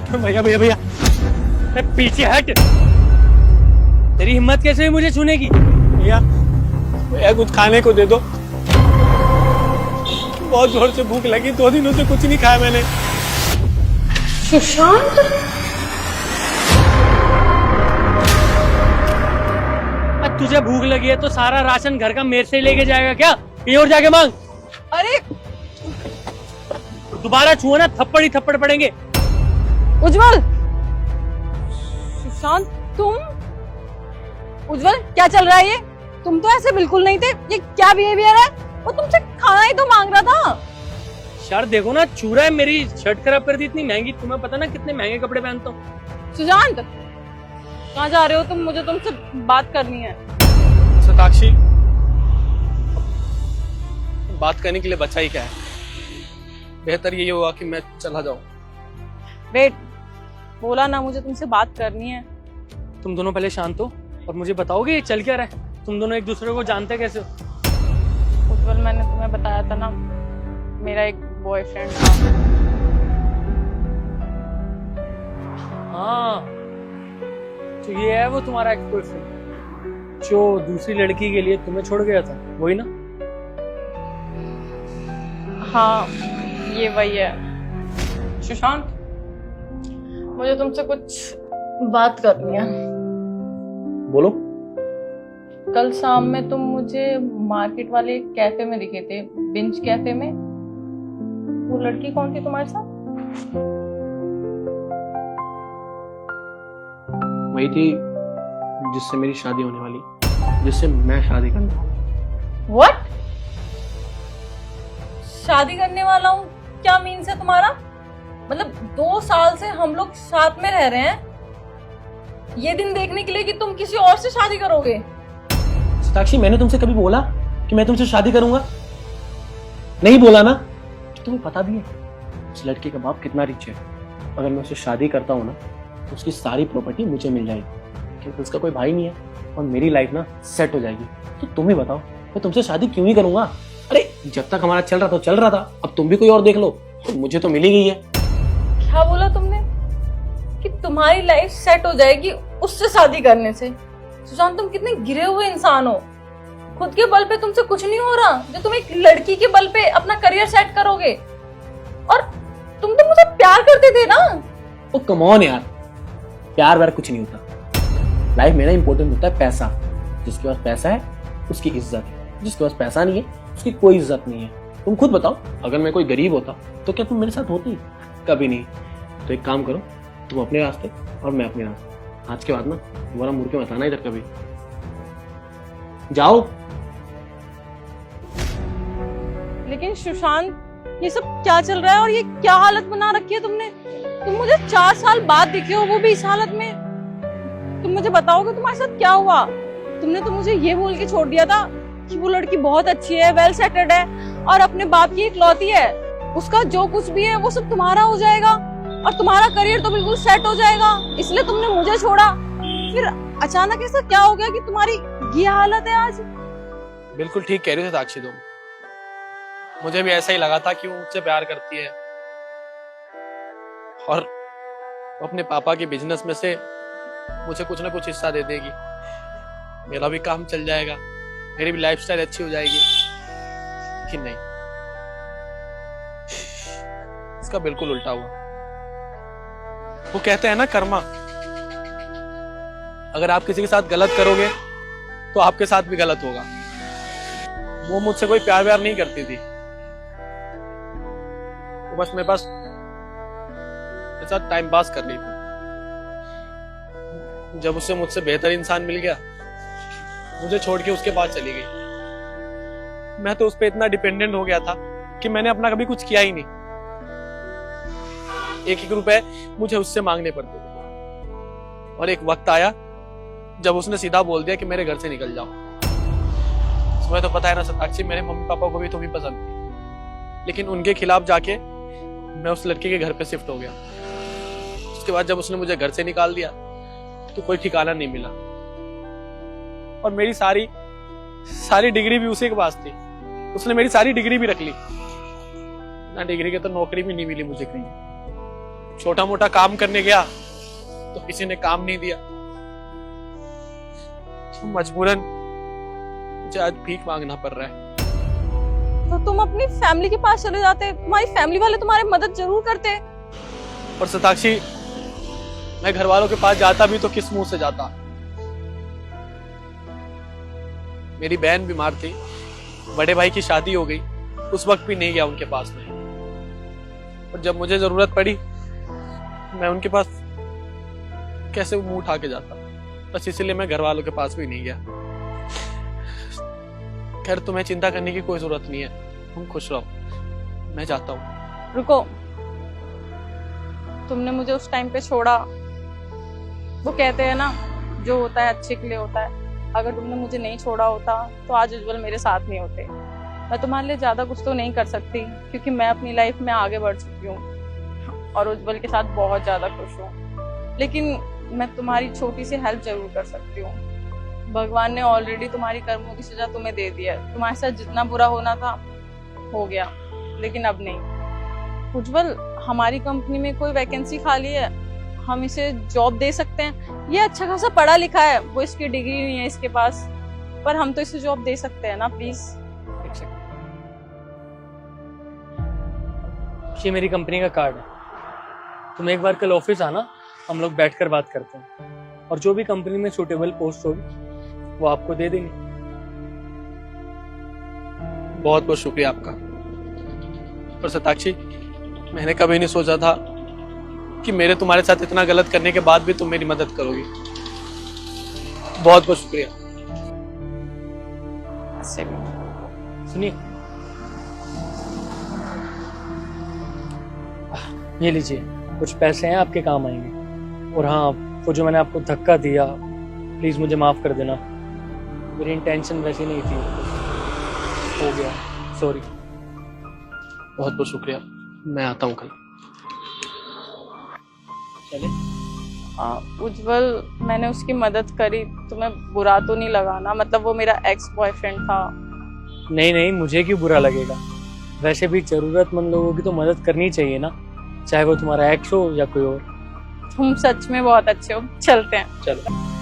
भैया भैया भैया पीछे हट। तेरी हिम्मत कैसे हुई मुझे छूने की? भैया भैया कुछ खाने को दे दो, बहुत जोर से भूख लगी, 2 दिनों से कुछ नहीं खाया मैंने। सुशांत, तुझे भूख लगी है तो सारा राशन घर का मेरे से ही लेके जाएगा क्या? कहीं और जाके मांग। अरे दोबारा छुआ ना थप्पड़ ही थप्पड़ पड़ेंगे। उज्जवल, सुशांत तुम, उज्जवल क्या चल रहा है ये? तुम तो ऐसे बिल्कुल नहीं थे, ये क्या बिहेवियर है? वो तुमसे खाना ही तो मांग रहा था। शर्ट देखो ना, छू रहा है, मेरी शर्ट खराब कर दी। इतनी महंगी, तुम्हें पता ना कितने महंगे कपड़े पहनता हूँ। सुशांत कहाँ जा रहे हो तुम? मुझे तुमसे बात करनी है। सताक्षी, बात करने के लिए बचा ही क्या है? बेहतर यही होगा कि मैं चला जाऊं। वेट, बोला ना मुझे तुमसे बात करनी है। तुम दोनों पहले शांत हो और मुझे बताओगे ये चल क्या रहा है? तुम दोनों एक दूसरे को जानते कैसे हो? उज्जवल, मैंने तुम्हें बताया था ना, मेरा एक बॉयफ्रेंड था। हाँ, तो ये है वो तुम्हारा एक्स बॉयफ्रेंड जो दूसरी लड़की के लिए तुम्हें छोड़ गया था, वही ना? हाँ, ये वही है। सुशांत, मुझे तुमसे कुछ बात करनी है। बोलो। कल शाम में तुम मुझे मार्केट वाले कैफे में दिखे थे, बिंच कैफे में। वो लड़की कौन थी तुम्हारे साथ? वही थी जिससे मेरी शादी होने वाली, जिससे मैं शादी करना। What? शादी करने वाला हूँ क्या मीन्स है तुम्हारा? मतलब 2 साल से हम लोग साथ में रह रहे हैं, ये दिन देखने के लिए कि तुम किसी और से शादी करोगे? सताक्षी, मैंने तुमसे कभी बोला कि मैं तुमसे शादी करूंगा? नहीं बोला ना? तुम्हें पता भी है उस लड़के का बाप कितना रिच है। अगर मैं उससे शादी करता हूँ ना तो उसकी सारी प्रॉपर्टी मुझे मिल जाएगी, क्योंकि उसका कोई भाई नहीं है और मेरी लाइफ ना सेट हो जाएगी। तो तुम ही बताओ, मैं तुमसे शादी क्यों नहीं करूंगा? अरे जब तक हमारा चल रहा था चल रहा था, अब तुम भी कोई और देख लो, तो मुझे तो मिल ही गई है। क्या बोला तुमने कि तुम्हारी लाइफ सेट हो जाएगी उससे शादी करने से? सुशांत, तुम कितने गिरे हुए इंसान हो। खुद के बल पे तुमसे कुछ नहीं हो रहा, जो तुम एक लड़की के बल पे अपना करियर सेट करोगे। और तुम तो मुझसे प्यार करते थे ना? ओ कम ऑन यार, प्यार व्यार कुछ नहीं होता। लाइफ में ना इंपॉर्टेंट होता है पैसा। जिसके पास पैसा है उसकी इज्जत है, जिसके पास पैसा नहीं है उसकी कोई इज्जत नहीं है। तुम खुद बताओ, अगर मैं कोई गरीब होता तो क्या तुम मेरे साथ होती? कभी नहीं। तो एक काम करो, तुम अपने रास्ते और मैं अपने रास्ते। आज के बाद ना दोबारा मुड़ के मत आना इधर कभी। जाओ। लेकिन सुशांत, ये सब क्या चल रहा है और ये क्या हालत बना रखी है तुमने? तुम मुझे 4 साल बाद दिखे हो, वो भी इस हालत में। तुम मुझे बताओगे तुम्हारे साथ क्या हुआ? तुमने तो मुझे ये बोल के छोड़ दिया था कि वो लड़की बहुत अच्छी है, वेल सेटेड है और अपने बाप की इकलौती है, उसका जो कुछ भी है वो सब तुम्हारा हो जाएगा और तुम्हारा करियर तो बिल्कुल सेट हो जाएगा, इसलिए तुमने मुझे छोड़ा। फिर अचानक ऐसा क्या हो गया कि तुम्हारी ये हालत है आज? बिल्कुल ठीक कह रही हो साक्षी तुम। मुझे भी ऐसा ही लगा था कि वो मुझसे प्यार करती है और अपने पापा के बिजनेस में से मुझे कुछ ना कुछ हिस्सा दे देगी। मेरा भी काम चल जाएगा, मेरी भी लाइफस्टाइल अच्छी हो जाएगी। कि नहीं, इसका बिल्कुल उल्टा हुआ। वो कहते हैं ना कर्मा, अगर आप किसी के साथ गलत करोगे तो आपके साथ भी गलत होगा। वो मुझसे कोई प्यार व्यार नहीं करती थी, वो बस मेरे साथ टाइम पास कर रही थी। जब उसे मुझसे बेहतर इंसान मिल गया, मुझे छोड़ के उसके पास चली गई। मैं तो उस पर इतना डिपेंडेंट हो गया था कि मैंने अपना कभी कुछ किया ही नहीं। 1-1 रुपए मुझे उससे मांगने पड़ते थे और एक वक्त आया जब उसने सीधा बोल दिया कि मेरे घर से निकल जाओ। तुम्हें तो पता है ना सताक्षी, मेरे मम्मी पापा को भी तुम्हें पसंद थी, लेकिन उनके खिलाफ जाके मैं उस लड़के के घर पे शिफ्ट हो गया। उसके बाद जब उसने मुझे घर से निकाल दिया तो कोई ठिकाना नहीं मिला और मेरी सारी डिग्री भी उसी के पास थी। उसने मेरी सारी डिग्री भी रख ली, ना डिग्री के तो नौकरी भी नहीं मिली मुझे कहीं। छोटा मोटा काम करने गया तो किसी ने काम नहीं दिया, तो मजबूरन मुझे आज भीख मांगना पड़ रहा है। तो तुम अपनी फैमिली के पास चले जाते, तुम्हारी फैमिली वाले तुम्हारी मदद जरूर करते। और सताक्षी, मैं घर वालों के पास जाता भी तो किस मुंह से जाता। मेरी बहन बीमार थी, बड़े भाई की शादी हो गई, उस वक्त भी नहीं गया उनके पास में। और जब मुझे जरूरत पड़ी मैं उनके पास कैसे मुंह उठा के जाता। बस इसीलिए मैं घर वालों के पास भी नहीं गया। खैर, तुम्हें चिंता करने की कोई जरूरत नहीं है, तुम खुश रहो, मैं जाता हूँ। रुको, तुमने मुझे उस टाइम पे छोड़ा। वो कहते हैं ना, जो होता है अच्छे के लिए होता है। अगर तुमने मुझे नहीं छोड़ा होता तो आज उज्जवल मेरे साथ नहीं होते। मैं तुम्हारे लिए ज्यादा कुछ तो नहीं कर सकती, क्योंकि मैं अपनी लाइफ में आगे बढ़ चुकी हूँ और उज्जवल के साथ बहुत ज्यादा खुश हूँ। लेकिन मैं तुम्हारी छोटी सी हेल्प जरूर कर सकती हूँ। भगवान ने ऑलरेडी तुम्हारी कर्मों की सजा तुम्हें दे दी है। तुम्हारे साथ जितना बुरा होना था हो गया, लेकिन अब नहीं। उज्जवल, हमारी कंपनी में कोई वैकेंसी खाली है, हम इसे जॉब दे सकते हैं। ये अच्छा खासा पढ़ा लिखा है, वो इसकी डिग्री नहीं है इसके पास, पर हम तो इसे जॉब दे सकते हैं ना, प्लीज। ये मेरी कंपनी का कार्ड है, तुम एक बार कल ऑफिस आना, हम लोग बैठकर बात करते हैं और जो भी कंपनी में सूटेबल पोस्ट होगी वो आपको दे देंगे। बहुत बहुत शुक्रिया आपका। और सताक्षी, मैंने कभी नहीं सोचा था कि मेरे तुम्हारे साथ इतना गलत करने के बाद भी तुम मेरी मदद करोगी। बहुत बहुत शुक्रिया। सुनिए, ये लीजिए, कुछ पैसे हैं, आपके काम आएंगे। और हाँ, वो जो मैंने आपको धक्का दिया, प्लीज मुझे माफ कर देना, मेरी इंटेंशन वैसी नहीं थी, हो गया, सॉरी। बहुत बहुत शुक्रिया, मैं आता हूँ कल। चले। उज्जवल, मैंने उसकी मदद करी, तुम्हें बुरा तो नहीं लगा ना? मतलब वो मेरा एक्स बॉयफ्रेंड था। नहीं नहीं, मुझे क्यों बुरा लगेगा? वैसे भी जरूरतमंद लोगों की तो मदद करनी चाहिए ना, चाहे वो तुम्हारा एक्स हो या कोई और। तुम सच में बहुत अच्छे हो, चलते हैं। चलो।